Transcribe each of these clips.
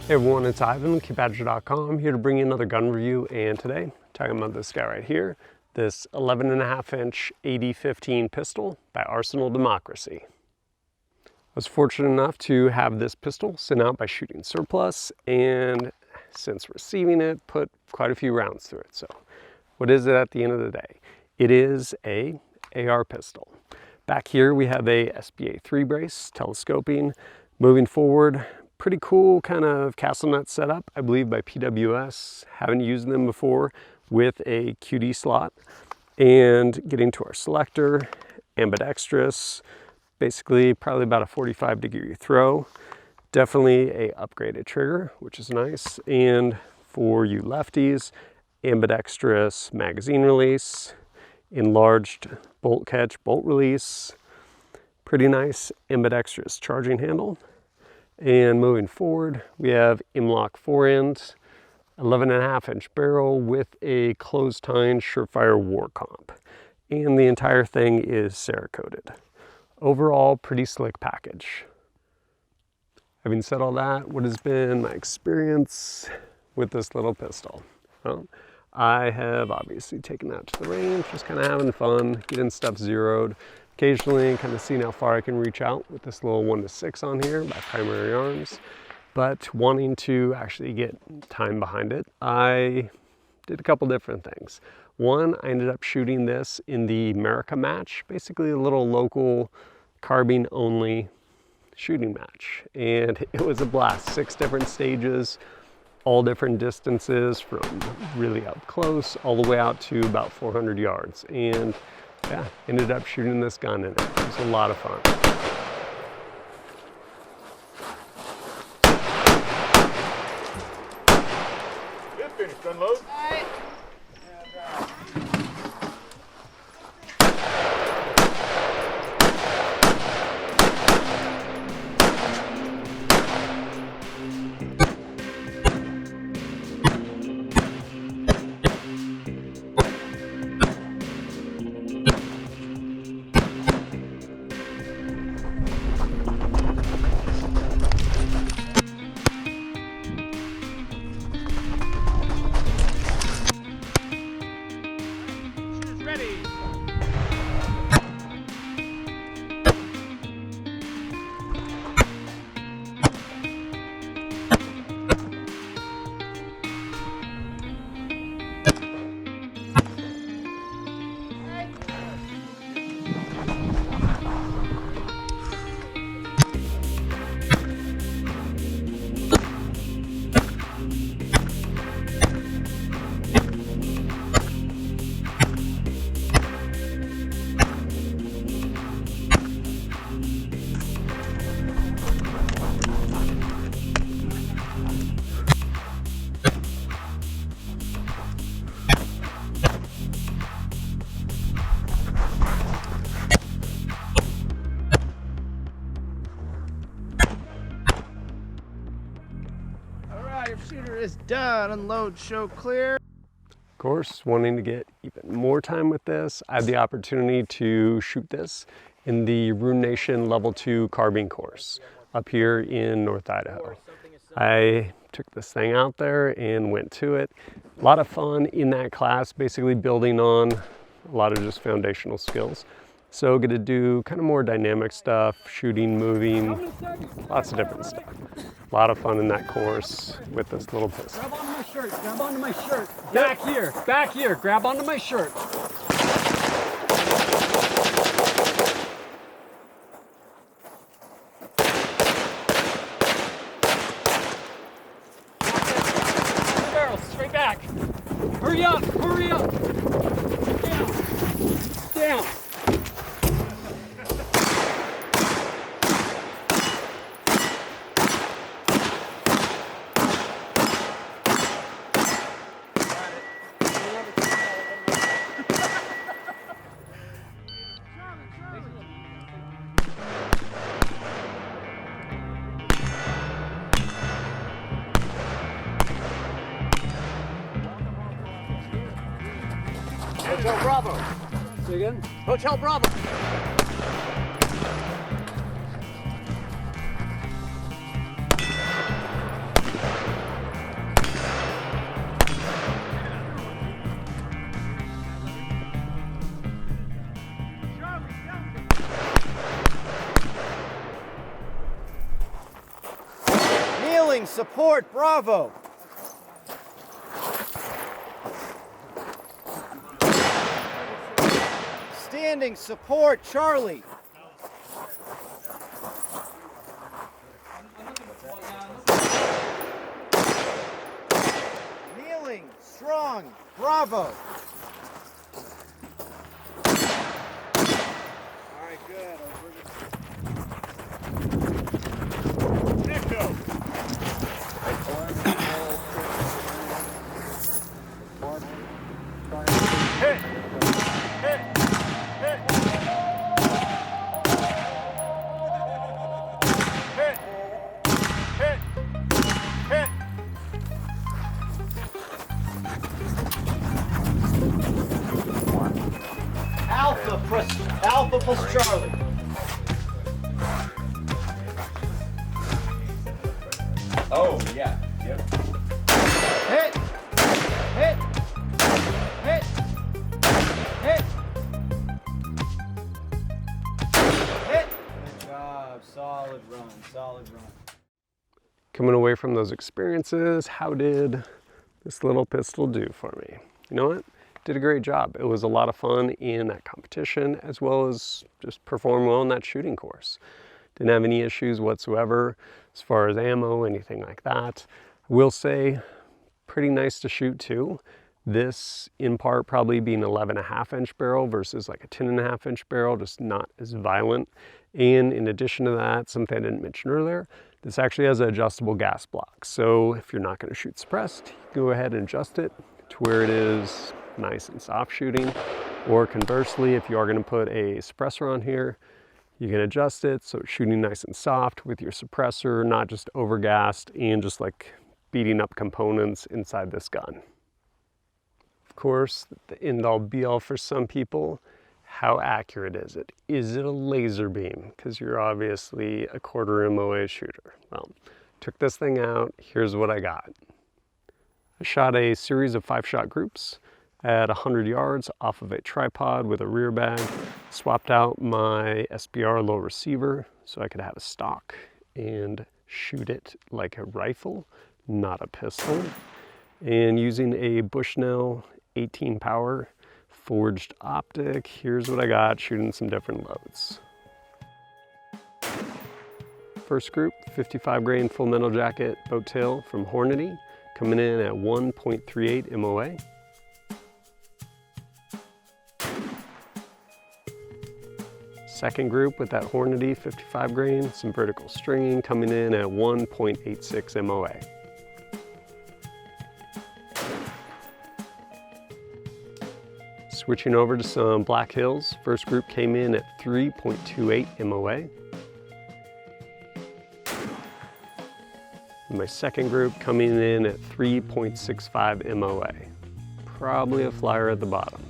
Hey everyone, it's Ivan, keybadger.com, here to bring you another gun review, and today, talking about this guy right here, this 11.5-inch AD-15 pistol by Arsenal Democracy. I was fortunate enough to have this pistol sent out by Shooting Surplus, and since receiving it, put quite a few rounds through it. So, what is it at the end of the day? It is a AR pistol. Back here we have a SBA 3 brace, telescoping. Moving forward, pretty cool kind of castle nut setup, I believe by PWS. Haven't used them before, with a QD slot. And getting to our selector, ambidextrous, basically probably about a 45-degree throw. Definitely a upgraded trigger, which is nice. And for you lefties, ambidextrous magazine release, enlarged bolt catch, bolt release. Pretty nice ambidextrous charging handle. And moving forward, we have M-LOK forends, 11.5-inch barrel with a closed-tine Surefire War Comp. And the entire thing is Cerakoted. Overall, pretty slick package. Having said all that, what has been my experience with this little pistol? Well, I have obviously taken that to the range, just kind of having fun, getting stuff zeroed. Occasionally kind of seeing how far I can reach out with this little 1-6 on here by Primary Arms, but wanting to actually get time behind it, I did a couple different things. One, I ended up shooting this in the America match, basically a little local carbine only shooting match, and it was a blast. 6 different stages, all different distances, from really up close all the way out to about 400 yards. And yeah, ended up shooting this gun in it. It was a lot of fun. Good finish, unload. Your shooter is done. Unload, show clear. Of course, wanting to get even more time with this, I had the opportunity to shoot this in the Runenation Level 2 Carbine Course up here in North Idaho. I took this thing out there and went to it. A lot of fun in that class, basically building on a lot of just foundational skills. So get to do kind of more dynamic stuff, shooting, moving, lots of different stuff. A lot of fun in that course with this little pistol. Grab onto my shirt, grab onto my shirt. Back here, grab onto my shirt. Barrel, straight back. Hurry up, hurry up. Down, down. Hotel Bravo. Say again? Hotel Bravo. support, Bravo. Standing support, Charlie. Kneeling, strong, Bravo. All right, good. Echo. Hit. Hit. Hit. Hit. Hit. Hit. Alpha plus Charlie. Oh, yeah. Yep. Hit! Hit! Hit! Hit! Hit! Good job. Solid run. Solid run. Coming away from those experiences, how did this little pistol do for me? You know what? Did a great job. It was a lot of fun in that competition, as well as just perform well in that shooting course. Didn't have any issues whatsoever as far as ammo, anything like that. I will say, pretty nice to shoot too. This, in part, probably being 11.5-inch barrel versus like a 10.5-inch barrel, just not as violent. And in addition to that, something I didn't mention earlier, this actually has an adjustable gas block. So if you're not going to shoot suppressed, you can go ahead and adjust it to where it is nice and soft shooting. Or conversely, if you are going to put a suppressor on here, you can adjust it so it's shooting nice and soft with your suppressor, not just overgassed and just like beating up components inside this gun. Of course, the end-all be-all for some people, how accurate is it? Is it a laser beam? Because you're obviously a quarter MOA shooter. Well, took this thing out, here's what I got. I shot a series of 5-shot groups at 100 yards off of a tripod with a rear bag, swapped out my SBR low receiver so I could have a stock and shoot it like a rifle, not a pistol. And using a Bushnell 18 power forged optic, here's what I got shooting some different loads. First group, 55 grain full metal jacket boat tail from Hornady, coming in at 1.38 MOA. Second group with that Hornady 55 grain, some vertical stringing, coming in at 1.86 MOA. Switching over to some Black Hills, first group came in at 3.28 MOA. My second group coming in at 3.65 MOA. Probably a flyer at the bottom.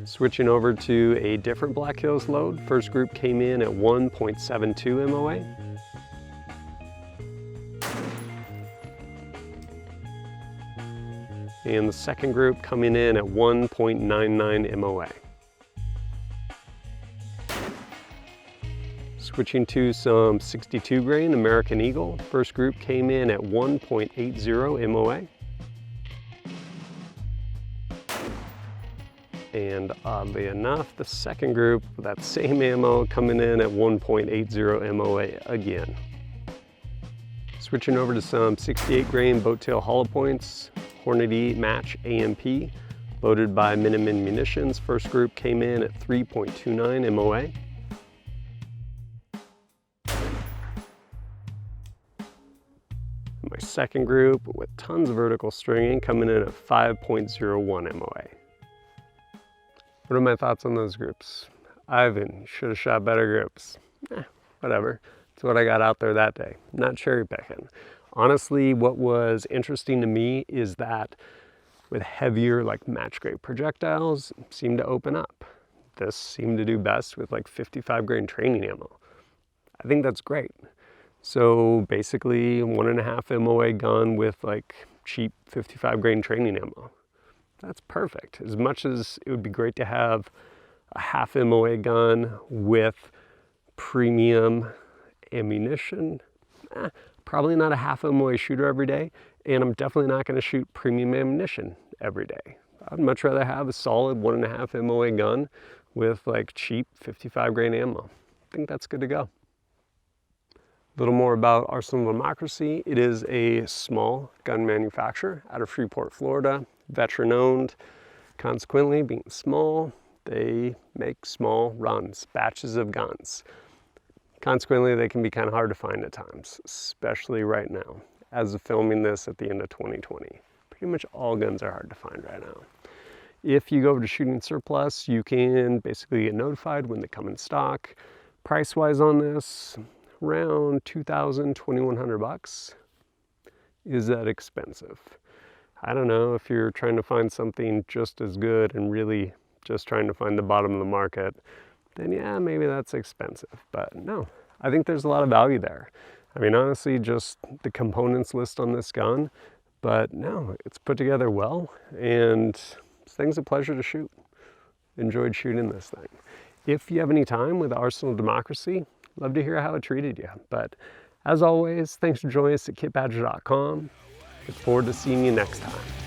Switching over to a different Black Hills load, first group came in at 1.72 MOA. And the second group coming in at 1.99 MOA. Switching to some 62 grain American Eagle, first group came in at 1.80 MOA. And oddly enough, the second group with that same ammo coming in at 1.80 MOA again. Switching over to some 68 grain boat tail hollow points, Hornady Match AMP, loaded by Miniman Munitions. First group came in at 3.29 MOA. My second group with tons of vertical stringing coming in at 5.01 MOA. What are my thoughts on those groups? Ivan, should have shot better groups. Whatever. It's what I got out there that day. Not cherry picking. Honestly, what was interesting to me is that with heavier, like match grade projectiles, seemed to open up. This seemed to do best with like 55 grain training ammo. I think that's great. So basically 1.5 MOA gun with like cheap 55 grain training ammo. That's perfect. As much as it would be great to have a 0.5 MOA gun with premium ammunition. Probably not a half MOA shooter every day, and I'm definitely not going to shoot premium ammunition every day. I'd much rather have a solid 1.5 MOA gun with like cheap 55 grain ammo. I think that's good to go. A little more about Arsenal Democracy. It is a small gun manufacturer out of Freeport, Florida, veteran owned. Consequently, being small, they make small runs, batches of guns. Consequently, they can be kind of hard to find at times, especially right now. As of filming this at the end of 2020, pretty much all guns are hard to find right now. If you go over to Shooting Surplus, you can basically get notified when they come in stock. Price-wise on this, around $2,000, $2,100. Is that expensive? I don't know. If you're trying to find something just as good and really just trying to find the bottom of the market, then yeah, maybe that's expensive. But no, I think there's a lot of value there. I mean, honestly, just the components list on this gun, but no, it's put together well, and this thing's a pleasure to shoot. Enjoyed shooting this thing. If you have any time with Arsenal Democracy, love to hear how it treated you. But as always, thanks for joining us at kitbadger.com. Look forward to seeing you next time.